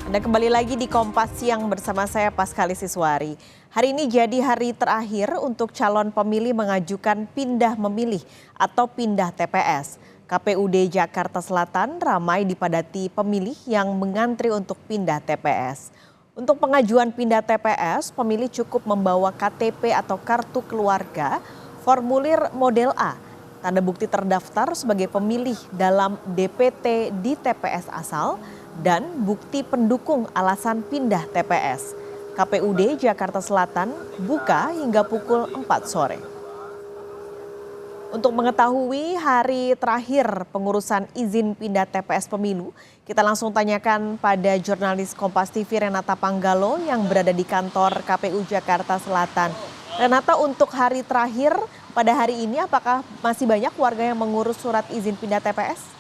Anda kembali lagi di Kompas Siang bersama saya Paskalis Siswari. Hari ini jadi hari terakhir untuk calon pemilih mengajukan pindah memilih atau pindah TPS. KPUD Jakarta Selatan ramai dipadati pemilih yang mengantri untuk pindah TPS. Untuk pengajuan pindah TPS, pemilih cukup membawa KTP atau kartu keluarga, formulir model A, tanda bukti terdaftar sebagai pemilih dalam DPT di TPS asal, dan bukti pendukung alasan pindah TPS. KPUD Jakarta Selatan buka hingga pukul 4 sore. Untuk mengetahui hari terakhir pengurusan izin pindah TPS pemilu, kita langsung tanyakan pada jurnalis Kompas TV Renata Panggalo yang berada di kantor KPU Jakarta Selatan. Renata, untuk hari terakhir pada hari ini apakah masih banyak warga yang mengurus surat izin pindah TPS?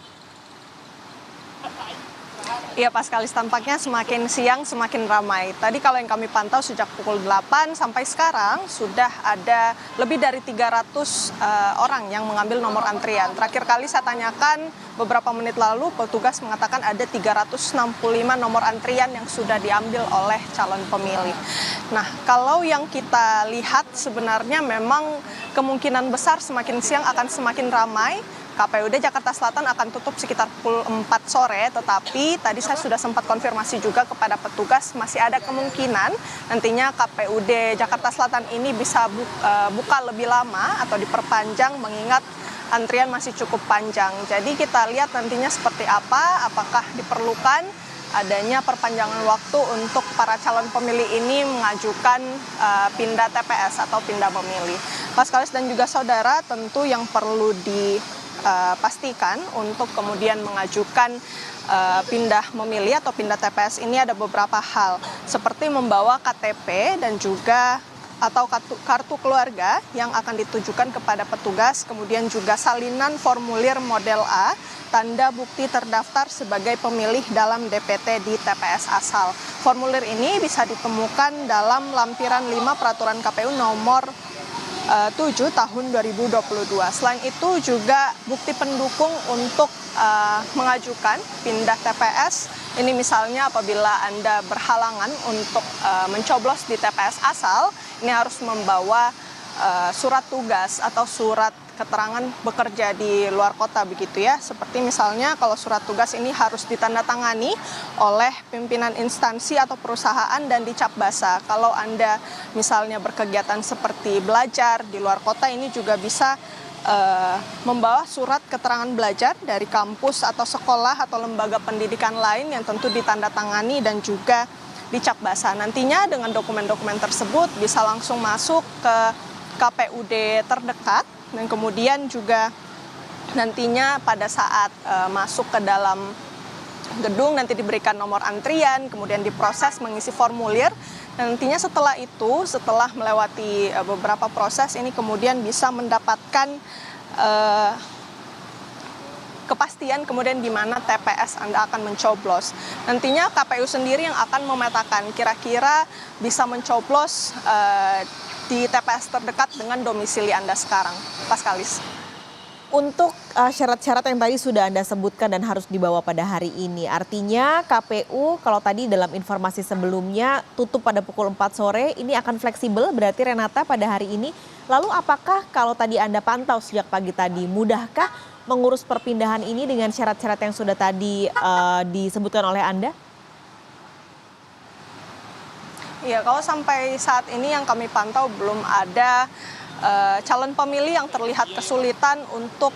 Iya, Paskalis, tampaknya semakin siang semakin ramai. Tadi kalau yang kami pantau sejak pukul 8 sampai sekarang sudah ada lebih dari 300 orang yang mengambil nomor antrian. Terakhir kali saya tanyakan beberapa menit lalu, petugas mengatakan ada 365 nomor antrian yang sudah diambil oleh calon pemilih. Nah, kalau yang kita lihat sebenarnya memang kemungkinan besar semakin siang akan semakin ramai. KPUD Jakarta Selatan akan tutup sekitar pukul 4 sore, tetapi tadi saya sudah sempat konfirmasi juga kepada petugas masih ada kemungkinan nantinya KPUD Jakarta Selatan ini bisa buka lebih lama atau diperpanjang mengingat antrian masih cukup panjang. Jadi kita lihat nantinya seperti apa, apakah diperlukan adanya perpanjangan waktu untuk para calon pemilih ini mengajukan pindah TPS atau pindah memilih. Paskalis dan juga saudara, tentu yang perlu pastikan untuk kemudian mengajukan pindah memilih atau pindah TPS ini ada beberapa hal, seperti membawa KTP dan juga atau kartu keluarga yang akan ditujukan kepada petugas, kemudian juga salinan formulir model A, tanda bukti terdaftar sebagai pemilih dalam DPT di TPS asal. Formulir ini bisa ditemukan dalam lampiran 5 Peraturan KPU nomor 7 tahun 2022. Selain itu juga bukti pendukung untuk mengajukan pindah TPS. Ini misalnya apabila Anda berhalangan untuk mencoblos di TPS asal, ini harus membawa surat tugas atau surat keterangan bekerja di luar kota begitu ya. Seperti misalnya kalau surat tugas ini harus ditandatangani oleh pimpinan instansi atau perusahaan dan dicap basah. Kalau Anda misalnya berkegiatan seperti belajar di luar kota, ini juga bisa membawa surat keterangan belajar dari kampus atau sekolah atau lembaga pendidikan lain yang tentu ditandatangani dan juga dicap basah. Nantinya dengan dokumen-dokumen tersebut bisa langsung masuk ke KPUD terdekat, dan kemudian juga nantinya pada saat masuk ke dalam gedung nanti diberikan nomor antrian, kemudian diproses mengisi formulir. Dan nantinya setelah itu, setelah melewati beberapa proses ini kemudian bisa mendapatkan kepastian kemudian di mana TPS Anda akan mencoblos. Nantinya KPU sendiri yang akan memetakan kira-kira bisa mencoblos di TPS terdekat dengan domisili Anda sekarang. Paskalis. Untuk syarat-syarat yang tadi sudah Anda sebutkan dan harus dibawa pada hari ini, artinya KPU kalau tadi dalam informasi sebelumnya tutup pada pukul 4 sore, ini akan fleksibel berarti Renata pada hari ini. Lalu apakah kalau tadi Anda pantau sejak pagi tadi, mudahkah mengurus perpindahan ini dengan syarat-syarat yang sudah tadi disebutkan oleh Anda? Iya, kalau sampai saat ini yang kami pantau belum ada calon pemilih yang terlihat kesulitan untuk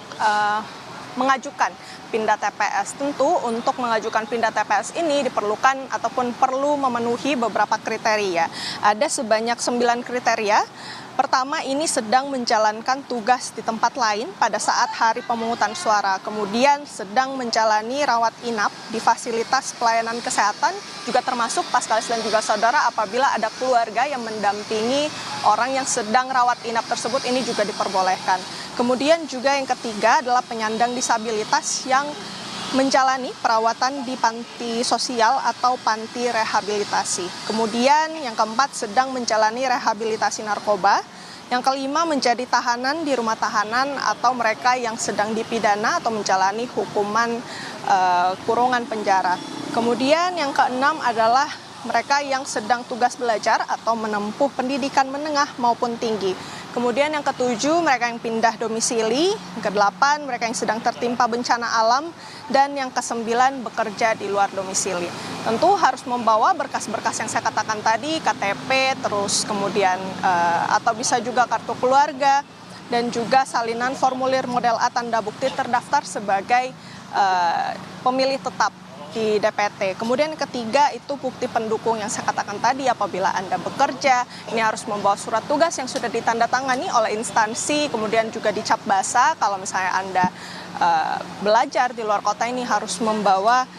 mengajukan pindah TPS. Tentu untuk mengajukan pindah TPS ini diperlukan ataupun perlu memenuhi beberapa kriteria. Ada sebanyak 9 kriteria. Pertama, ini sedang menjalankan tugas di tempat lain pada saat hari pemungutan suara. Kemudian sedang menjalani rawat inap di fasilitas pelayanan kesehatan, juga termasuk Paskalis dan juga saudara apabila ada keluarga yang mendampingi orang yang sedang rawat inap tersebut, ini juga diperbolehkan. Kemudian juga yang ketiga adalah penyandang disabilitas yang menjalani perawatan di panti sosial atau panti rehabilitasi. Kemudian yang keempat sedang menjalani rehabilitasi narkoba. Yang kelima menjadi tahanan di rumah tahanan atau mereka yang sedang dipidana atau menjalani hukuman kurungan penjara. Kemudian yang keenam adalah mereka yang sedang tugas belajar atau menempuh pendidikan menengah maupun tinggi. Kemudian yang ketujuh, mereka yang pindah domisili. Yang kedelapan, mereka yang sedang tertimpa bencana alam. Dan yang kesembilan, bekerja di luar domisili. Tentu harus membawa berkas-berkas yang saya katakan tadi, KTP, terus kemudian atau bisa juga kartu keluarga, dan juga salinan formulir model A tanda bukti terdaftar sebagai pemilih tetap di DPT. Kemudian ketiga itu bukti pendukung yang saya katakan tadi, apabila Anda bekerja, ini harus membawa surat tugas yang sudah ditandatangani oleh instansi, kemudian juga dicap basah. Kalau misalnya Anda belajar di luar kota, ini harus membawa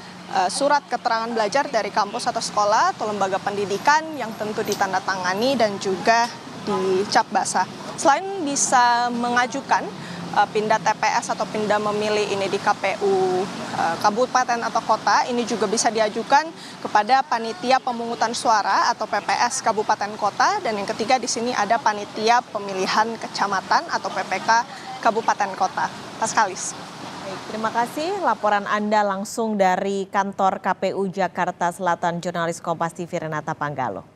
surat keterangan belajar dari kampus atau sekolah atau lembaga pendidikan yang tentu ditandatangani dan juga dicap basah. Selain bisa mengajukan pindah TPS atau pindah memilih ini di KPU kabupaten atau kota, ini juga bisa diajukan kepada panitia pemungutan suara atau PPS kabupaten kota, dan yang ketiga di sini ada panitia pemilihan kecamatan atau PPK kabupaten kota. Paskalis. Baik, terima kasih laporan Anda langsung dari kantor KPU Jakarta Selatan, jurnalis Kompas TV Renata Panggalo.